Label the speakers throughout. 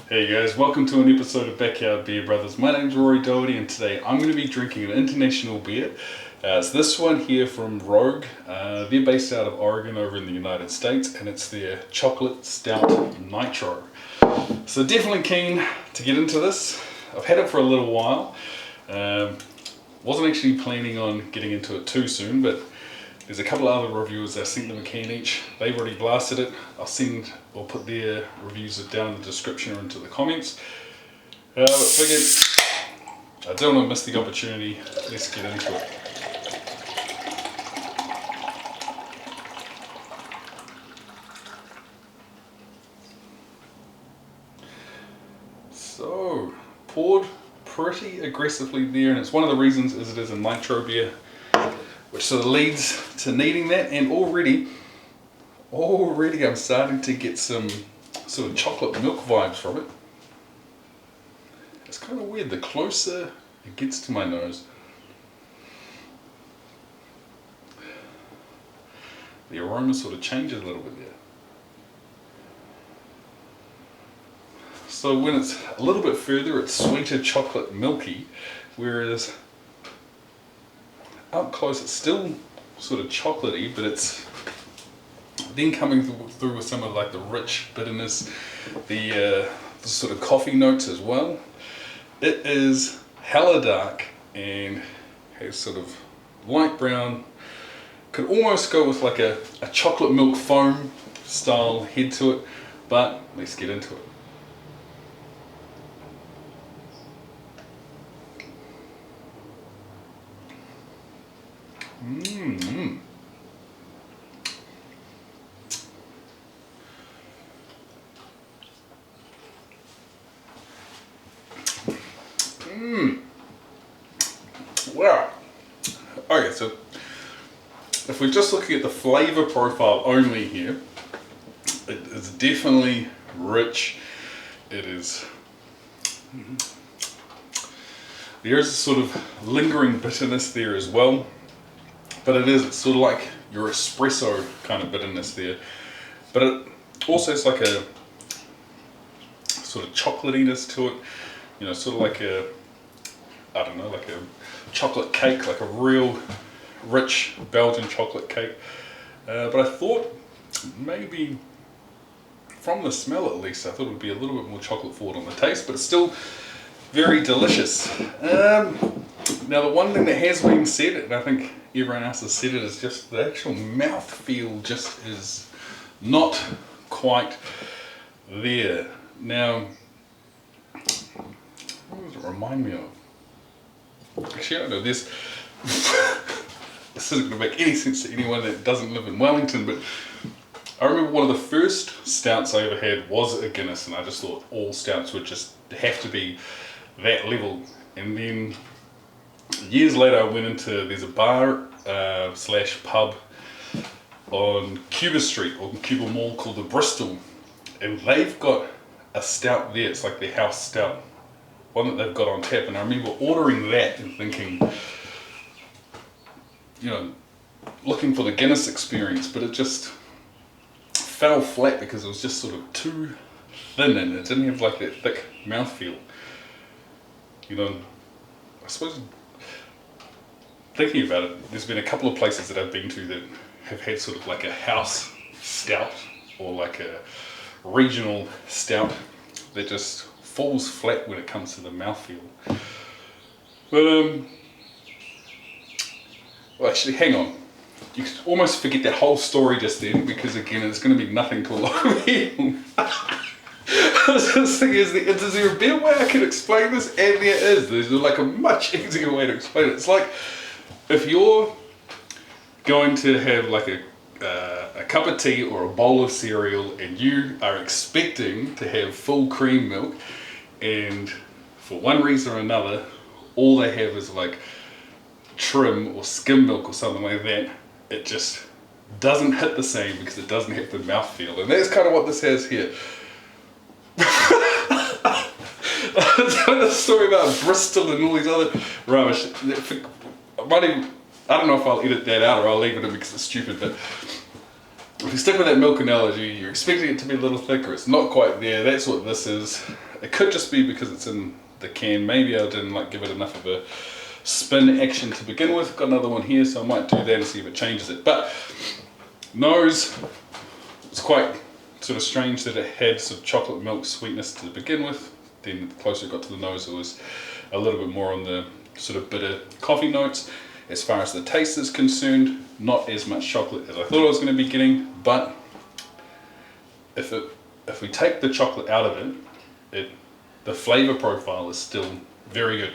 Speaker 1: Hey guys, welcome to an episode of Backyard Beer Brothers. My name's Rory Doherty and today I'm going to be drinking an international beer. It's this one here from Rogue. They're based out of Oregon over in the United States and it's their chocolate Stout Nitro. So definitely keen to get into this. I've had it for a little while. Wasn't actually planning on getting into it too soon, but there's a couple of other reviewers. I sent them a can each. They've already blasted it. I'll put their reviews down in the description or into the comments. But figured I don't want to miss the opportunity. Let's get into it. So, poured pretty aggressively there, and it's one of the reasons is it is a nitro beer, which sort of leads to needing that. And already I'm starting to get some sort of chocolate milk vibes from it. It's kind of weird, the closer it gets to my nose, the aroma sort of changes a little bit there. So when it's a little bit further, it's sweeter chocolate milky, whereas up close it's still sort of chocolatey, but it's then coming through with some of like the rich bitterness, the sort of coffee notes as well. It is hella dark and has sort of light brown, could almost go with like a chocolate milk foam style head to it, but let's get into it. Wow. Okay, so if we're just looking at the flavor profile only here, it is definitely rich. It is. There is a sort of lingering bitterness there as well, but it's sort of like your espresso kind of bitterness there. But it also has like a sort of chocolatiness to it, you know, sort of like like a chocolate cake, like a real rich Belgian chocolate cake. But I thought maybe from the smell at least, I thought it would be a little bit more chocolate forward on the taste, but it's still very delicious. Now the one thing that has been said, and I think everyone else has said it, is just the actual mouthfeel just is not quite there. Now, what does it remind me of? Actually, I don't know, this isn't going to make any sense to anyone that doesn't live in Wellington, but I remember one of the first stouts I ever had was a Guinness, and I just thought all stouts would just have to be that level. And then years later I went into, there's a bar slash pub on Cuba Street or Cuba Mall called the Bristol, and they've got a stout there. It's like their house stout, one that they've got on tap, and I remember ordering that and thinking, you know, looking for the Guinness experience, but it just fell flat because it was just sort of too thin and it didn't have like that thick mouthfeel. You know, I suppose thinking about it, there's been a couple of places that I've been to that have had sort of like a house stout or like a regional stout that just falls flat when it comes to the mouthfeel. But well, actually, hang on. You could almost forget that whole story just then, because again, it's going to be nothing to a lot of people. I was just thinking, is there a better way I can explain this? And there is. There's like a much easier way to explain it. It's like if you're going to have like a cup of tea or a bowl of cereal and you are expecting to have full cream milk, and for one reason or another all they have is like trim or skim milk or something like that, it just doesn't hit the same because it doesn't have the mouthfeel. And that's kind of what this has here. The story about Bristol and all these other rubbish, I don't know if I'll edit that out or I'll leave it in because it's stupid, but if you stick with that milk analogy, you're expecting it to be a little thicker, it's not quite there. That's what this is. It could just be because it's in the can. Maybe I didn't like give it enough of a spin action to begin with. Got another one here, so I might do that and see if it changes it. But nose, it's quite sort of strange that it had sort of chocolate milk sweetness to begin with. Then the closer it got to the nose, it was a little bit more on the sort of bitter coffee notes. As far as the taste is concerned, not as much chocolate as I thought I was going to be getting, but if we take the chocolate out of it, the flavor profile is still very good.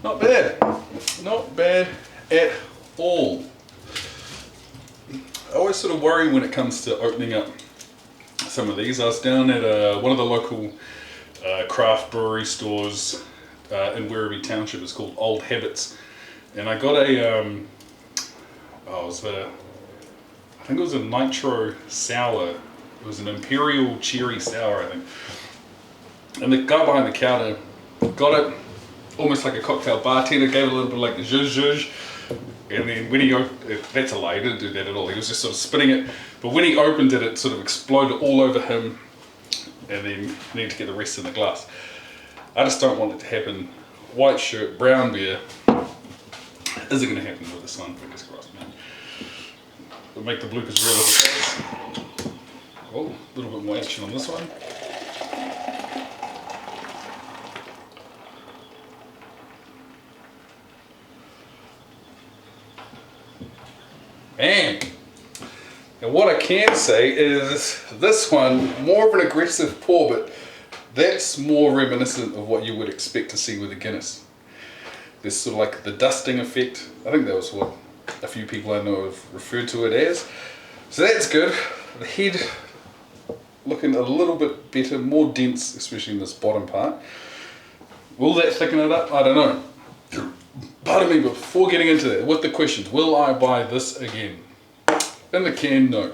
Speaker 1: Not bad. Not bad at all. I always sort of worry when it comes to opening up some of these. I was down at one of the local craft brewery stores in Werribee Township. It's called Old Habits, and I got a I think it was a nitro sour. It was an imperial cherry sour, I think. And the guy behind the counter got it almost like a cocktail bartender, gave it a little bit like the zhuzh zhuzh. And then when he opened, that's a lie, he didn't do that at all. He was just sort of spinning it. But when he opened it, it sort of exploded all over him. And then you need to get the rest in the glass. I just don't want it to happen. White shirt, brown beer. Is it going to happen with this one? Fingers crossed, man. We'll make the bloopers real as it goes. Oh, a little bit more action on this one. And what I can say is this one, more of an aggressive pour, but that's more reminiscent of what you would expect to see with a Guinness. There's sort of like the dusting effect. I think that was what a few people I know have referred to it as. So that's good. The head looking a little bit better, more dense, especially in this bottom part. Will that thicken it up? I don't know. Pardon me, but before getting into that, with the questions, will I buy this again? In the can, no.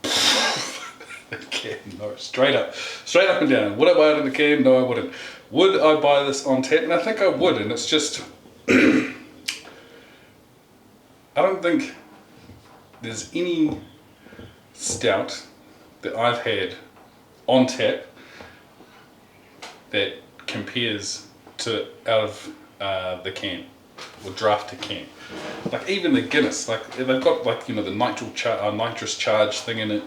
Speaker 1: The can, no. Straight up and down. Would I buy it in the can? No, I wouldn't. Would I buy this on tap? And I think I would, and it's just, I don't think there's any stout that I've had on tap that compares to out of the can or draft to can. Like even the Guinness, like they've got like, you know, the nitrous charge thing in it.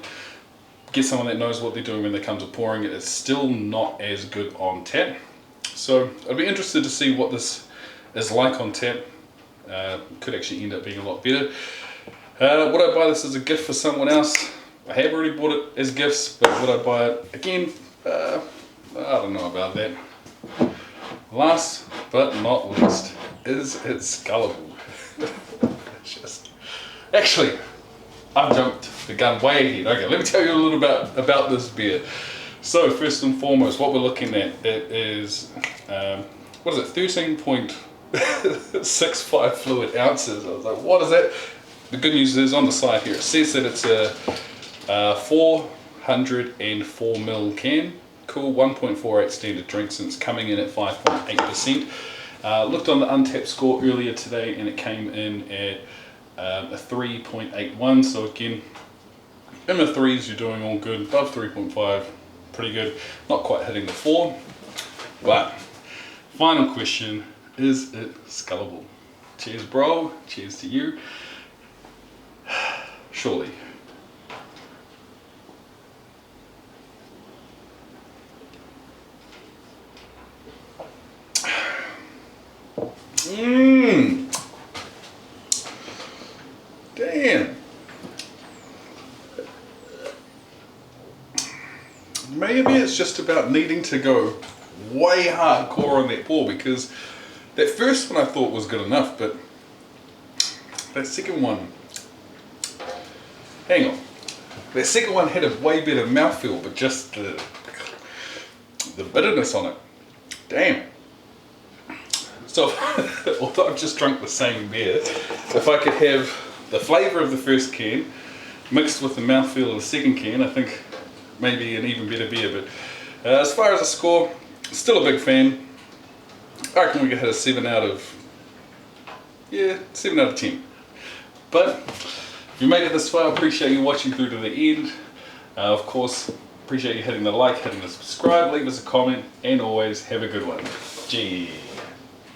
Speaker 1: Get someone that knows what they're doing when they come to pouring it. It's still not as good on tap. So I'd be interested to see what this is like on tap. Could actually end up being a lot better. Would I buy this as a gift for someone else? I have already bought it as gifts, but would I buy it again? I don't know about that. Last but not least, is it scullable? Just actually, I've jumped the gun way ahead. Okay, let me tell you a little about this beer. So first and foremost, what we're looking at, it is what is it? 13.65 fluid ounces. I was like, what is that? The good news is on the side here, it says that it's a 404 ml can. Cool, 1.48 standard drinks, and it's coming in at 5.8%. Looked on the Untapped score earlier today, and it came in at a 3.81. So again, in the threes, you're doing all good. Above 3.5, pretty good. Not quite hitting the 4. But final question: is it scullable? Cheers, bro. Cheers to you. Surely. Damn. Maybe it's just about needing to go way hardcore on that pour, because that first one I thought was good enough, but that second one, hang on, that second one had a way better mouthfeel, but just the bitterness on it, damn. So, although I've just drunk the same beer, if I could have the flavour of the first can mixed with the mouthfeel of the second can, I think maybe an even better beer. But as far as the score, still a big fan. I reckon we could hit a 7 out of yeah, 7 out of 10. But if you made it this far, I appreciate you watching through to the end. Of course, appreciate you hitting the like, hitting the subscribe, leave us a comment, and always have a good one. Cheers.